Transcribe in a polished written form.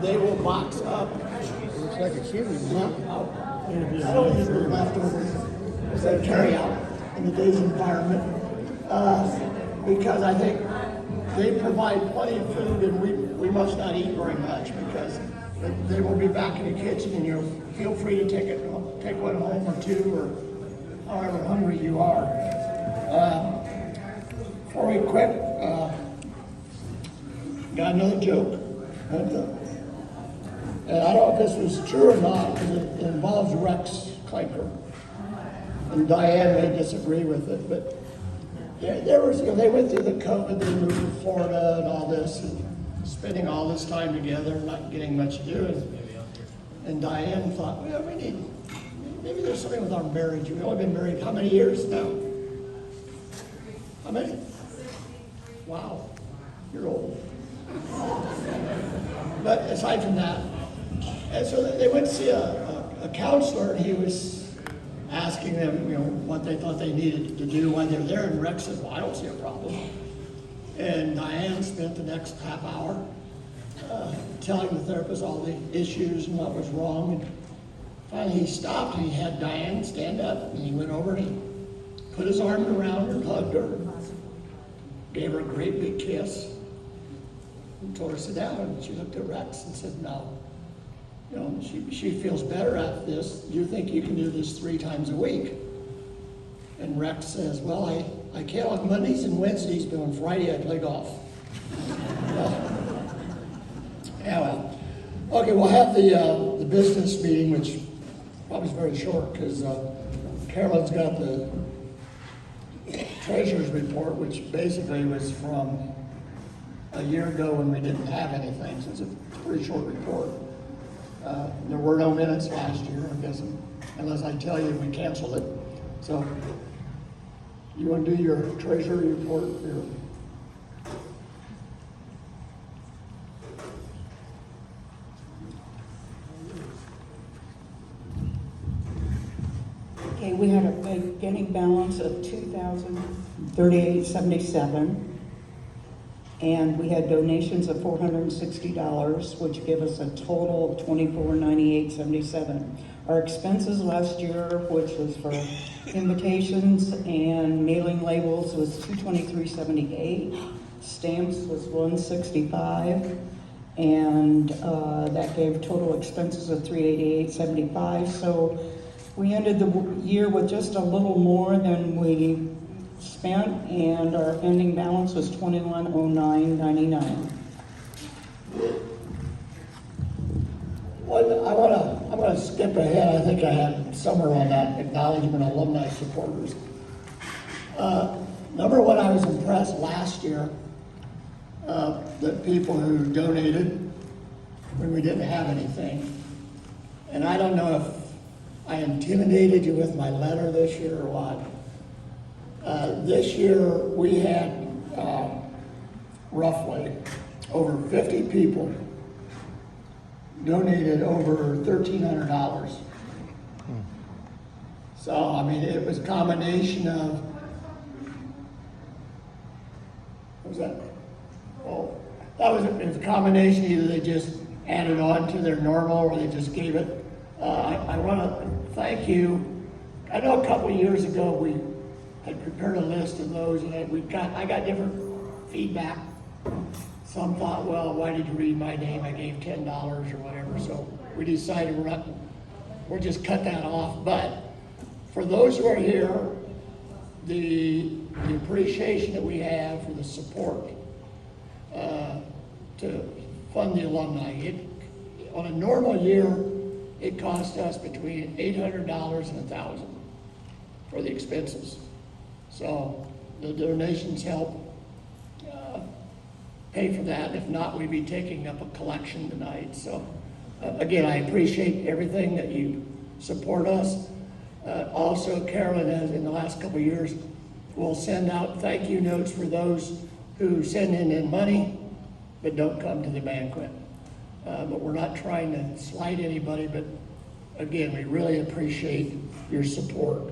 they will box up. Looks like a chili. I don't use the leftovers as a carry out in today's environment because I think they provide plenty of food and we must not eat very much because they will be back in the kitchen and you'll feel free to take one home or two or however hungry you are. Before we quit, got another joke. And I don't know if this was true or not because it involves Rex Clanker. And Diane may disagree with it, but there was, they went through the COVID, they moved to Florida and all this, and spending all this time together, not getting much to do. And Diane thought, well, maybe there's something with our marriage. We've only been married how many years now? How many? Wow, you're old. But aside from that, and so they went to see a counselor, and he was asking them, what they thought they needed to do when they're there. And Rex said, well, I don't see a problem. And Diane spent the next half hour telling the therapist all the issues and what was wrong. And finally he stopped and he had Diane stand up and he went over and he put his arm around her, hugged her, gave her a great big kiss, and told her to sit down. And she looked at Rex and said, no. She feels better after this. Do you think you can do this 3 times a week? And Rex says, well, I can't on Mondays and Wednesdays, but on Friday I play golf. Well, okay, we'll have the business meeting, which probably is very short because Carolyn's got the treasurer's report, which basically was from a year ago when we didn't have anything, so it's a pretty short report. There were no minutes last year, I guess, unless I tell you we canceled it. So, you want to do your treasury report? Okay, we had a beginning balance of $2,038.77. And we had donations of $460, which give us a total of $2498.77. Our expenses last year, which was for invitations and mailing labels, was $223.78. Stamps was $165, and that gave total expenses of $388.75. So we ended the year with just a little more than we spent, and our ending balance was $2109.99. Well, I'm gonna skip ahead. I think I had somewhere on that acknowledgement alumni supporters. Number one, I was impressed last year that people who donated when we didn't have anything. And I don't know if I intimidated you with my letter this year or what. This year we had roughly over 50 people donated over $1,300. So, I mean, it was a combination of, what was that? Oh, it was a combination, either they just added on to their normal or they just gave it. I want to thank you. I know a couple of years ago we had prepared a list of those, and I got different feedback. Some thought, well, why did you read my name? I gave $10 or whatever. So we decided we'll just cut that off. But for those who are here, the appreciation that we have for the support to fund the alumni. On a normal year, it cost us between $800 and $1,000 for the expenses. So the donations help pay for that. If not, we'd be taking up a collection tonight. So again, I appreciate everything that you support us. Also, Carolyn has, in the last couple of years, will send out thank you notes for those who send in money but don't come to the banquet. But we're not trying to slight anybody, but again, we really appreciate your support.